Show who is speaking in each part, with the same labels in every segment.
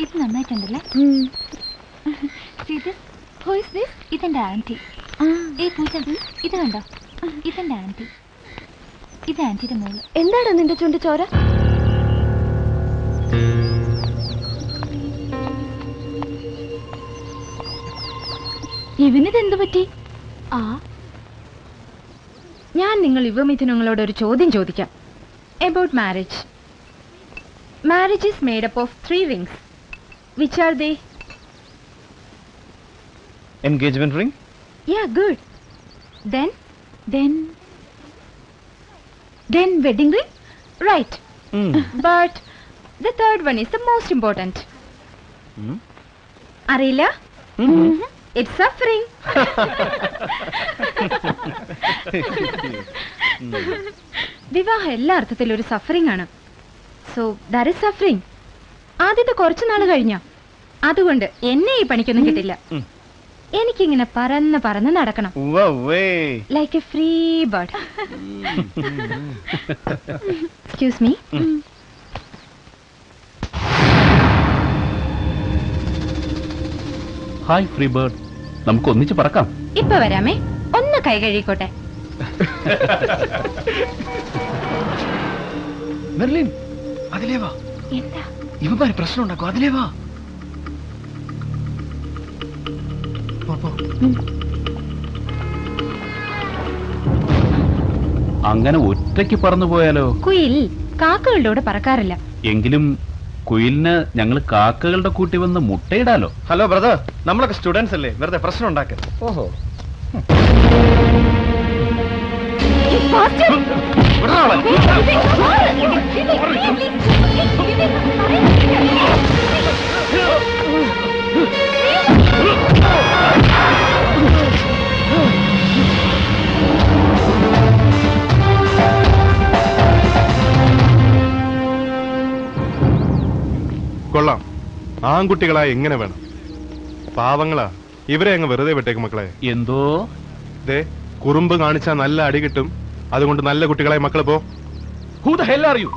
Speaker 1: ഇത് നന്നായിട്ടുണ്ടല്ലേ? ഇതെന്റെ ആന്റി. പൂജ ഇത് കണ്ടോ? ഇതെന്റെ ആന്റി. ഇത് ആന്റിയുടെ മോള്.
Speaker 2: എന്താണ് നിന്റെ ചുണ്ട് ചോര?
Speaker 1: ഇവനിതെന്തു പറ്റി? ഞാൻ നിങ്ങൾ യുവമിഥുനങ്ങളോട് ഒരു ചോദ്യം ചോദിക്കാം. About marriage. Marriage is made up of 3 rings. Which are they?
Speaker 3: Engagement ring?
Speaker 1: Yeah, good. Then wedding ring? Right. But the third one is the most important. അറിയില്ല? It's suffering. വിവാഹം എല്ലാ അർത്ഥത്തിലും ഒരു സഫറിംഗ് ആണ്. So that is suffering. ആദ്യത്തെ കുറച്ചു നാൾ കഴിഞ്ഞ അതുകൊണ്ട് എന്നെ ഈ പണിക്കൊന്നും കിട്ടില്ല. എനിക്കിങ്ങനെ പറന്ന് നടക്കണം. Like A free bird. Excuse me.
Speaker 4: Hi free bird, നമുക്ക് ഒന്നിച്ച് പറക്കാം.
Speaker 1: ഇപ്പൊ വരാമേ, ഒന്ന് കൈ കഴുകിക്കോട്ടെ.
Speaker 3: മെർലിൻ, അതിലേ വാ.
Speaker 1: എന്താ
Speaker 3: ഇവന്മാര് പ്രശ്നം ഉണ്ടാക്കും. അതിലേ വാ.
Speaker 4: അങ്ങനെ ഒറ്റയ്ക്ക് പറന്നു പോയാലോ?
Speaker 1: കുയിൽ കാക്കകളുടെ കൂടെ പറക്കാറില്ല.
Speaker 4: എങ്കിലും കുയിലിന് ഞങ്ങൾ കാക്കകളുടെ കൂട്ടി വന്ന് മുട്ടയിടാലോ.
Speaker 3: ഹലോ ബ്രദർ, നമ്മളൊക്കെ സ്റ്റുഡൻസ് അല്ലേ, വെറുതെ പ്രശ്നം ഉണ്ടാക്ക. ഓഹോ,
Speaker 5: കൊള്ളാം. ആൺകുട്ടികളാ എങ്ങനെ വേണം? പാവങ്ങളാ, ഇവരെ അങ്ങ് വെറുതെ വിട്ടേക്കും മക്കളെ.
Speaker 4: എന്തോ
Speaker 5: ദേ, കുറുമ്പ് കാണിച്ചാൽ നല്ല അടി കിട്ടും. അതുകൊണ്ട് നല്ല കുട്ടികളായി മക്കള് പോ.
Speaker 4: Who the hell are you?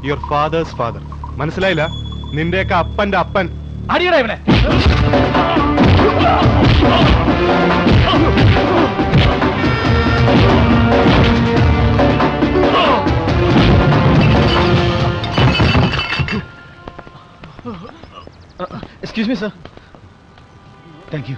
Speaker 5: Your father's father. മനസ്സിലായില്ല? നിന്റെയൊക്കെ അപ്പന്റെ അപ്പൻ.
Speaker 4: അടിയടാ ഇവിടെ.
Speaker 3: Excuse me, sir. Thank you.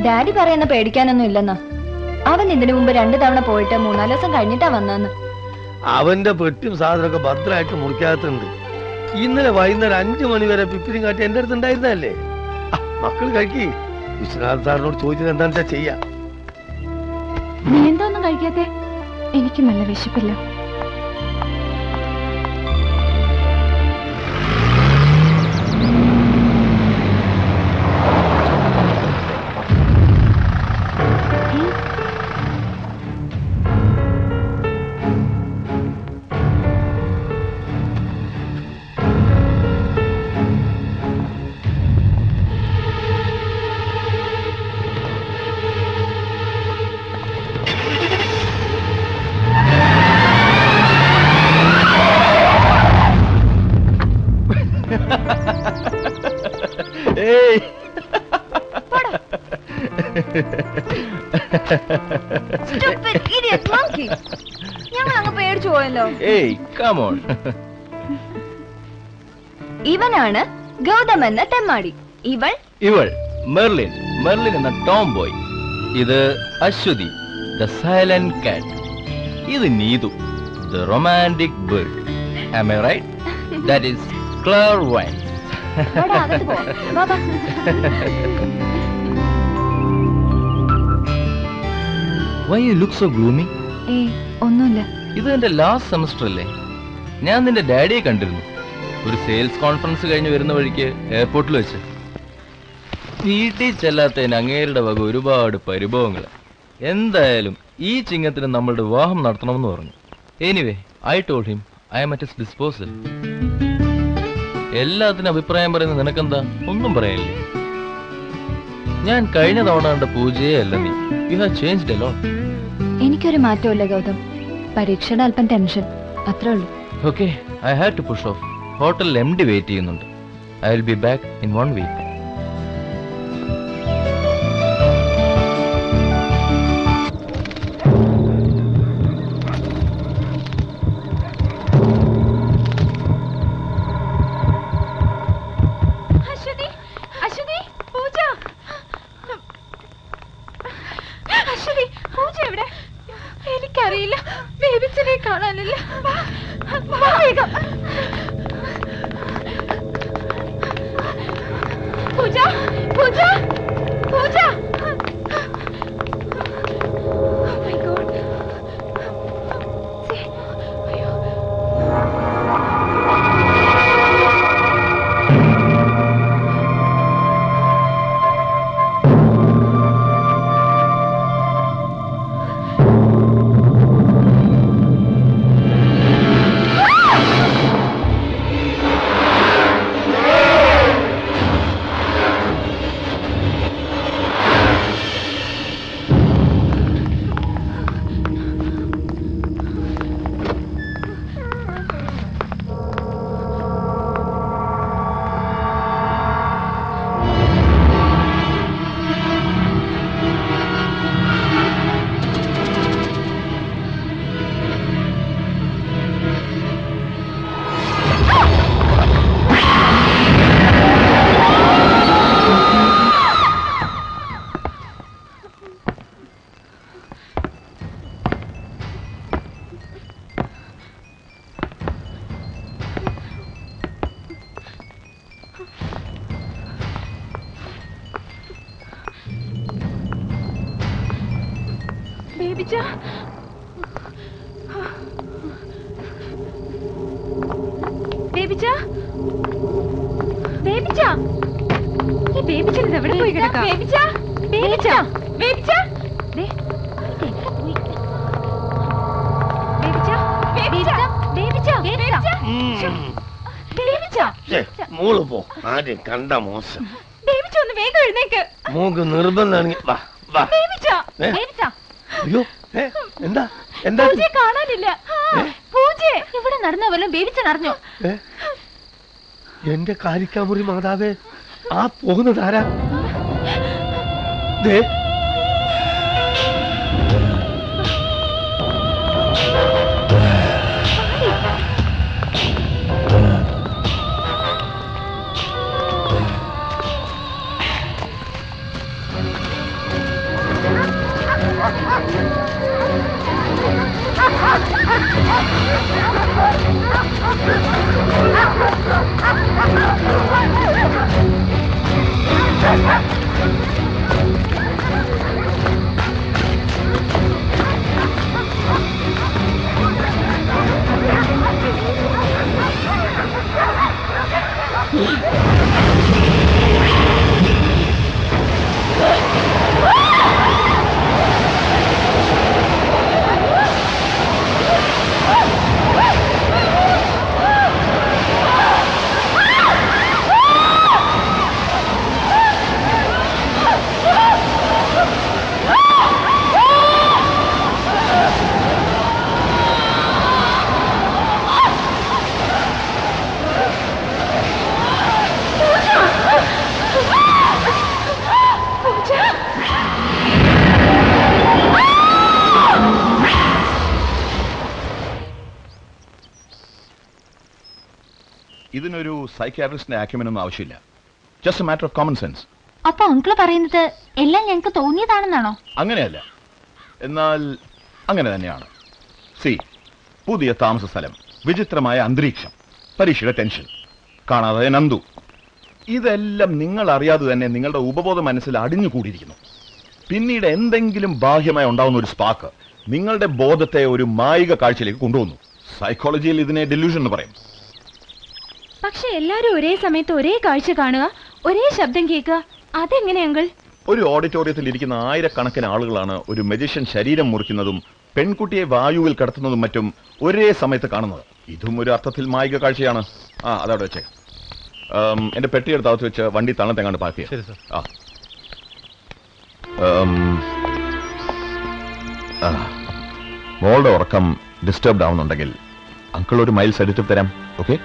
Speaker 1: Daddy പറയുന്ന പേടിക്കാനൊന്നും ഇല്ലെന്നാ. അവൻ ഇതിനു മുമ്പ് 2 തവണ പോയിട്ട് 3-4 ദിവസം കഴിഞ്ഞിട്ടാ വന്നെന്ന്.
Speaker 2: അവന്റെ പെട്ടിയും സാധനമൊക്കെ ഭദ്രമായിട്ട് മുറിക്കാത്തുണ്ട്. ഇന്നലെ വൈകുന്നേരം 5 മണി വരെ പിപ്പിരിയും കാട്ടി എന്റെ അടുത്ത് ഉണ്ടായിരുന്നല്ലേ. മക്കൾ കഴിക്കി. വിശ്വനാഥ് സാറിനോട് ചോദിച്ചത് എന്താണെന്ന് വെച്ചാ ചെയ്യാം.
Speaker 1: നീ എന്താ ഒന്നും കഴിക്കാത്തെ? എനിക്ക് നല്ല വിശപ്പില്ല. ഞങ്ങൾ അങ്ങ് പേടിച്ചു പോയല്ലോ. ഇവനാണ് ഗൗതം എന്ന തെമ്മാടി.
Speaker 6: ഇവൾ മെർലിൻ എന്ന ടോം ബോയ്. ഇത് അശ്വതി ദ സൈലന്റ് കാറ്റ്. ഇത് Neethu the romantic bird. Am I right? That is clairvoyance. Why you look so gloomy?
Speaker 1: ഒന്നുമില്ല.
Speaker 6: ഇത് എന്റെ ലാസ്റ്റ് സെമസ്റ്റർ അല്ലേ? ഞാൻ നിന്റെ ഡാഡിയെ കണ്ടിരുന്നു ഒരു സെയിൽസ് കോൺഫറൻസ് കഴിഞ്ഞ് വരുന്ന വഴിക്ക് എയർപോർട്ടിൽ വെച്ച്. വീട്ടിൽ ചെല്ലാത്തതിന് അങ്ങേരുടെ വക ഒരുപാട് പരിഭവങ്ങൾ. എന്തായാലും ഈ ചിങ്ങത്തിന് നമ്മളുടെ വിവാഹം നടത്തണമെന്ന് പറഞ്ഞു. Anyway I told him I am at his disposal. എല്ലാത്തിനും അഭിപ്രായം പറയുന്ന നിനക്കെന്താ? ഒന്നും പറയാനില്ലേ? ഞാൻ കഴിഞ്ഞ തവണ കണ്ട പൂജയെ അല്ല നീ. You have changed a lot.
Speaker 1: എനിക്കൊരു മാറ്റമില്ല ഗൗതം. പരീക്ഷയുടെ അല്പം ടെൻഷൻ, അത്രേ ഉള്ളൂ.
Speaker 6: Okay, I have to push off. ഹോട്ടലിൽ MD വെയിറ്റ് ചെയ്യുന്നുണ്ട്. I will be back in 1 week.
Speaker 1: എനിക്കറിയില്ല, ബേബിച്ചനെ കാണാനില്ല. പൂജ പൂജ പൂജ. ബേബിച്ച, ബേബിച്ച, ബേബിച്ച, ഈ ബേബിച്ചൻ എവിടെ പോയി കിടക്കാം? ബേബിച്ച, ബേബിച്ച, ബേബിച്ച, ദേ എവിടെ പോയി? ബേബിച്ച, ബേബിച്ച, ബേബിച്ച, ബേബിച്ച, ബേബിച്ച,
Speaker 2: മോള് പോ. ആരും കണ്ട മോശം.
Speaker 1: ബേബിച്ച ഒന്ന് വേഗം എഴുന്നേക്ക്.
Speaker 2: മോക്ക് നിർബന്ധാണെങ്കിൽ വാ വാ.
Speaker 1: ബേബിച്ച, ബേബിച്ച.
Speaker 2: അയ്യോ, എന്താ എന്താ?
Speaker 1: പൂജയെ കാണാനില്ല. പൂജ ഇവിടെ നടന്ന വല്ലതും ബേബിച്ചൻ അറിഞ്ഞോ?
Speaker 2: എന്റെ കാരിക്കാമുറി മാതാവേ, ആ പോകുന്നതാരാ? ദേ
Speaker 7: ഇതിനൊരു സൈക്യാട്രിസ്റ്റിന്റെ ആക്യുമെനൊന്നും ആവശ്യമില്ല. Just A matter of common sense.
Speaker 1: അപ്പൊ അങ്കിള് പറയുന്നത് എല്ലാം ഞങ്ങൾക്ക് തോന്നിയതാണെന്നാണോ?
Speaker 7: അങ്ങനെയല്ല, എന്നാൽ അങ്ങനെ തന്നെയാണ്. സി, പുതിയ താമസ സ്ഥലം, വിചിത്രമായ അന്തരീക്ഷം, പരീക്ഷയുടെ ടെൻഷൻ, കാണാതെ നന്ദു, ഇതെല്ലാം നിങ്ങൾ അറിയാതെ തന്നെ നിങ്ങളുടെ ഉപബോധ മനസ്സിൽ അടിഞ്ഞുകൂടിയിരിക്കുന്നു. പിന്നീട് എന്തെങ്കിലും ബാഹ്യമായി ഉണ്ടാവുന്ന ഒരു സ്പാർക്ക് നിങ്ങളുടെ ബോധത്തെ ഒരു മായിക കാഴ്ചയിലേക്ക് കൊണ്ടുവന്നു. സൈക്കോളജിയിൽ ഇതിനെ ഡെലൂഷൻ എന്ന് പറയും.
Speaker 1: പക്ഷെ എല്ലാരും ഒരേ സമയത്ത് ഒരേ കാഴ്ച കാണുക, ഒരേ ശബ്ദം കേൾക്കുക, അതെങ്ങനെ അങ്കിൾ?
Speaker 7: ഒരു ഓഡിറ്റോറിയത്തിൽ ഇരിക്കുന്ന ആയിരക്കണക്കിന് ആളുകളാണ് ഒരു മജിഷ്യൻ ശരീരം മുറിക്കുന്നതും പെൺകുട്ടിയെ വായുവിൽ കടത്തുന്നതും മറ്റും ഒരേ സമയത്ത് കാണുന്നത്. ഇതും ഒരു അർത്ഥത്തിൽ മായിക കാഴ്ചയാണ്. അതവിടെ വെച്ചേ. എന്റെ പെട്ടിയെടുത്ത് അകത്ത് വെച്ച് വണ്ടി തണത്തെങ്ങാണ്ട് പാർക്ക് ചെയ്യാം. മോളുടെ ഉറക്കം ഡിസ്റ്റർബ്ഡ് ആവുന്നുണ്ടെങ്കിൽ അങ്കിൾ ഒരു മൈൽ സെഡേറ്റീവ് തരാം. ഓക്കെ?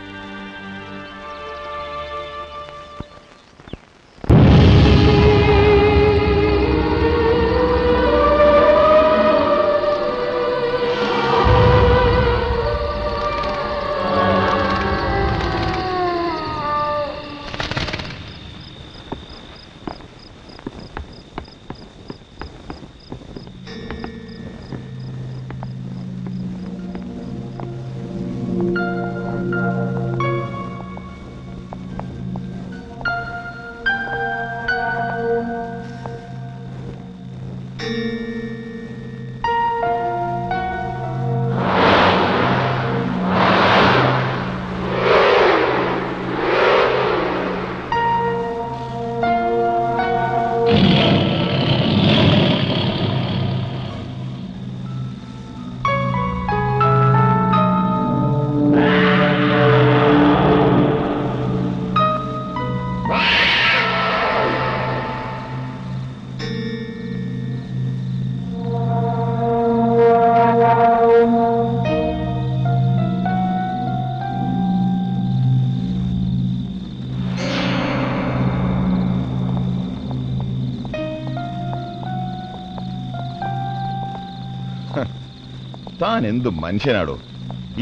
Speaker 7: താൻ എന്ത് മനുഷ്യനാടോ?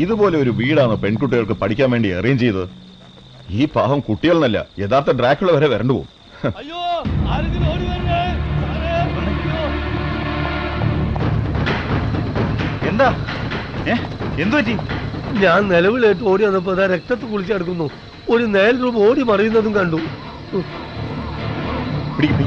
Speaker 7: ഇതുപോലെ ഒരു വീടാണോ പെൺകുട്ടികൾക്ക് പഠിക്കാൻ വേണ്ടി അറേഞ്ച് ചെയ്തത്? ഈ പാവം കുട്ടികളെന്നല്ല, യഥാർത്ഥ ഡ്രാക്കുള വരെ വരണ്ടു പോകും.
Speaker 3: എന്താ എന്തു പറ്റി?
Speaker 2: ഞാൻ നിലവിലേറ്റ് ഓടി വന്നപ്പോ രക്തത്ത് കുളിച്ചെടുക്കുന്നു. ഒരു നേൽ രൂപ ഓടി മറിയുന്നതും കണ്ടു.
Speaker 7: പിടിക്കും